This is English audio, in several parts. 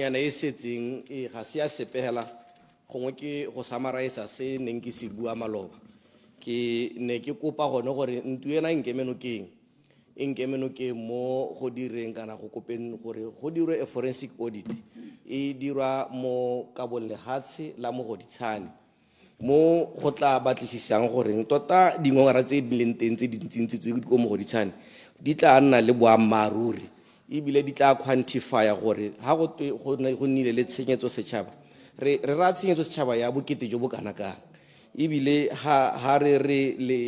yana e setseng e ga se ya sepela gongwe ke go summarize se neng ke se bua maloba ke ne ke kopa gone gore ntu ena enkemeno ke mo go direng kana go kopeng gore go dirwe a forensic audit e dirwa mo ka bolehatshe la Mogoditshane mo go tla batlisisang gore tota dingongora tse di leng teng tse dintsintsi tse di go Mogoditshane di tla nna le boammaruri ebile di tla quantify gore ha go nnile le tshenyetso setšhaba re ra tshenyetso setšhaba ya bokete jo bo kana kang ebile ha re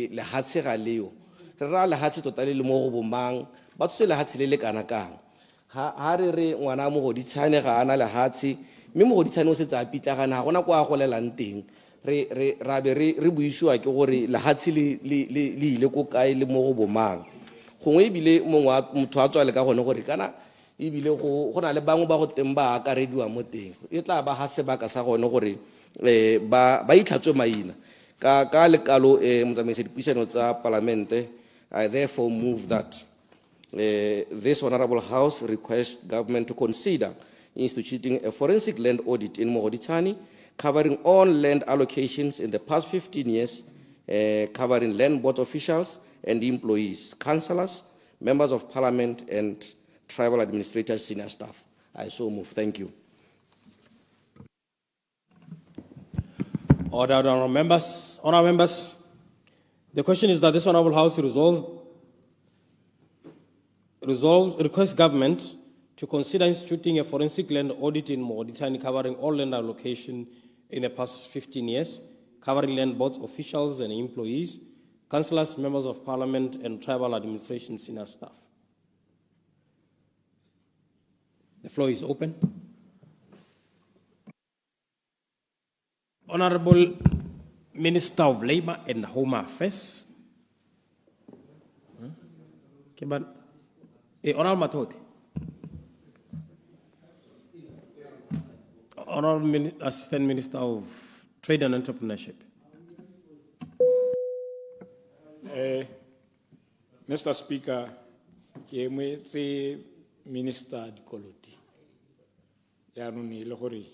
lehatshe ga leo re ra lehatshe tota le mo go bomang ba tsose lehatshe le kana kang ha re ngwana Mogoditshane ga ana lehatshe mme Mogoditshane o setse a pitlagana ga gona kwa go lelang teng ra be re buisiwa ke gore lehatshe le ile ko kae le mo go bomang gongwe ebile motho a tswa le ka gone gore kana ebile go na le bangwe ba go teng ba akarediwa mo teng e tla ba ha sebaka sa gone gore ba itlhatswe maina ka lekalo motsamaisi dipuisano tsa palamente. I therefore move that this honorable house requests government to consider instituting a forensic land audit in Mogoditshane covering all land allocations in the past 15 years, covering land board officials and employees, councillors, members of parliament, and tribal administrators, senior staff. I so move. Thank you. Order, honourable members. Honourable members, the question is that this honourable house requests government to consider instituting a forensic land audit in Mogoditshane covering all land allocation in the past 15 years, covering land board officials and employees, councillors, members of parliament, and tribal administration senior staff. The floor is open. Honorable Minister of Labour and Home Affairs. Honorable Mathote. Honorable Assistant Minister of Trade and Entrepreneurship. Mr. Speaker, ke moetse Minister Dikoloti. Ya none le gore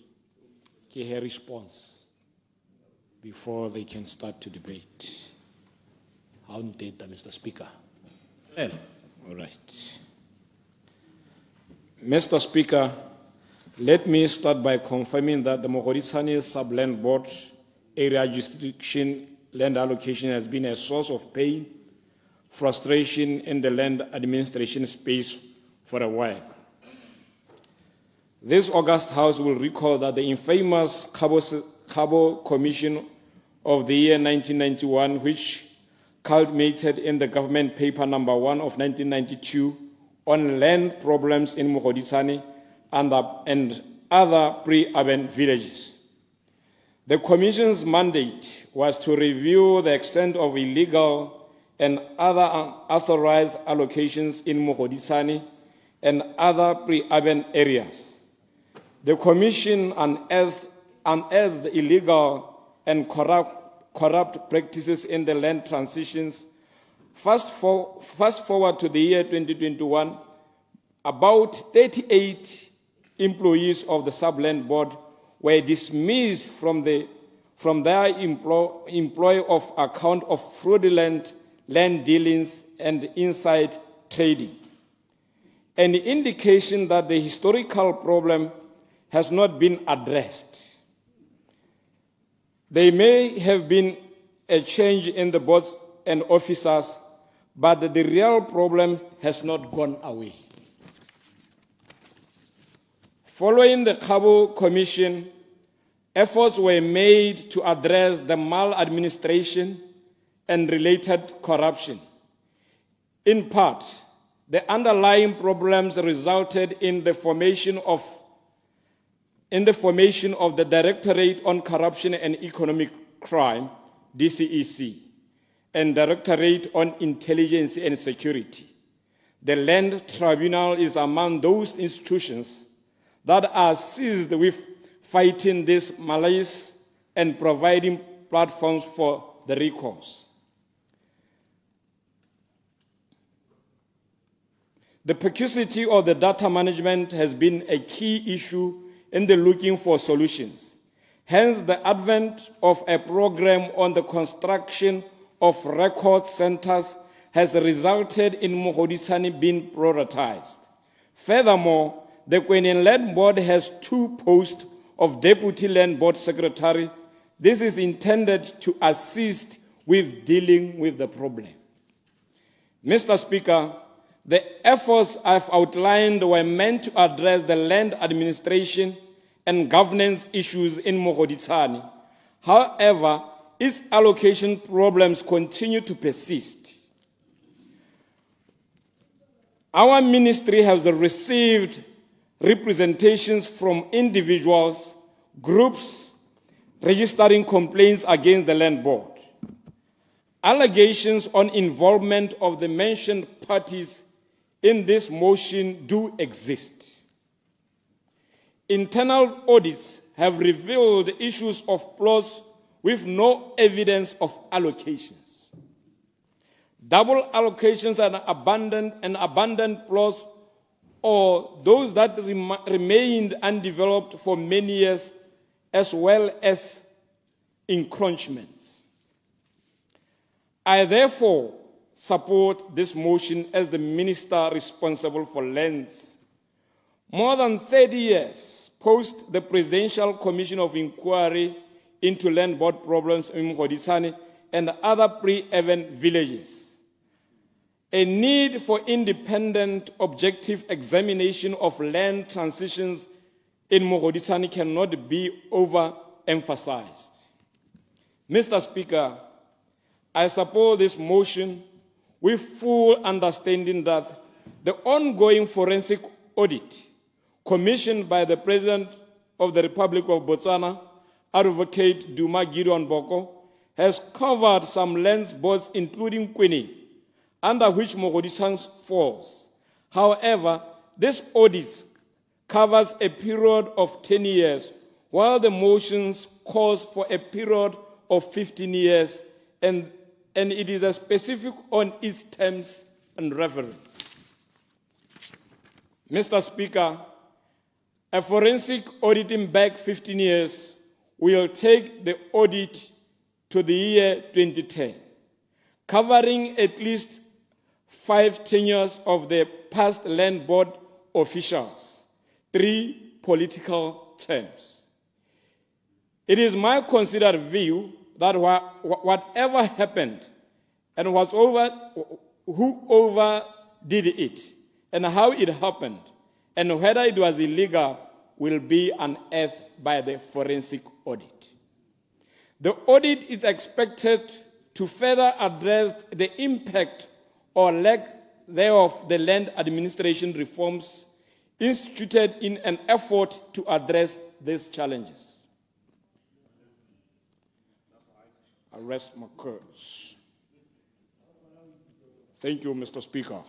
ke her response before they can start to debate. How data, Mr. Speaker? Well. All right. Mr. Speaker, let me start by confirming that the Mogoditshane Sub-Land Board area jurisdiction land allocation has been a source of pain, frustration in the land administration space for a while. This August House will recall that the infamous Cabo Commission of the year 1991, which culminated in the government paper number 1 of 1992 on land problems in Mogoditshane and other pre-urban villages. The Commission's mandate was to review the extent of illegal and other unauthorized allocations in Mogoditshane and other pre-urban areas. The Commission unearthed illegal and corrupt practices in the land transitions. Fast forward to the year 2021, about 38 employees of the Sub-Land Board were dismissed from their employ of account of fraudulent land dealings and inside trading, an indication that the historical problem has not been addressed. There may have been a change in the boards and officers, but the real problem has not gone away. Following the Cabo Commission, efforts were made to address the maladministration and related corruption. In part, the underlying problems resulted in the formation of the Directorate on Corruption and Economic Crime, DCEC, and Directorate on Intelligence and Security. The Land Tribunal is among those institutions that are seized with fighting this malaise and providing platforms for the recourse. The precocity of the data management has been a key issue in the looking for solutions. Hence, the advent of a program on the construction of record centers has resulted in Mogoditshane being prioritized. Furthermore, the Kwenin Land Board has 2 posts of Deputy Land Board Secretary. This is intended to assist with dealing with the problem. Mr. Speaker, the efforts I've outlined were meant to address the land administration and governance issues in Mogoditshane. However, its allocation problems continue to persist. Our ministry has received representations from individuals, groups registering complaints against the land board. Allegations on involvement of the mentioned parties in this motion do exist. Internal audits have revealed issues of plots with no evidence of allocations. Double allocations and abandoned plots, or those that remained undeveloped for many years, as well as encroachments. I therefore support this motion as the minister responsible for lands. More than 30 years post the Presidential Commission of Inquiry into Land Board problems in Mogoditshane and other pre-event villages, a need for independent, objective examination of land transitions in Mogoditshane cannot be overemphasized. Mr. Speaker, I support this motion with full understanding that the ongoing forensic audit commissioned by the President of the Republic of Botswana, Advocate Duma Gideon Boko, has covered some land boards, including Quini, under which Mogoditshane falls. However, this audit covers a period of 10 years, while the motions calls for a period of 15 years, and it is specific on its terms and reference. Mr. Speaker, a forensic auditing back 15 years will take the audit to the year 2010, covering at least 5 tenures of the past land board officials, 3 political terms. It is my considered view that whatever happened and who overdid it and how it happened and whether it was illegal will be unearthed by the forensic audit. The audit is expected to further address the impact or lack thereof the land administration reforms instituted in an effort to address these challenges. I rest my case. Thank you, Mr. Speaker.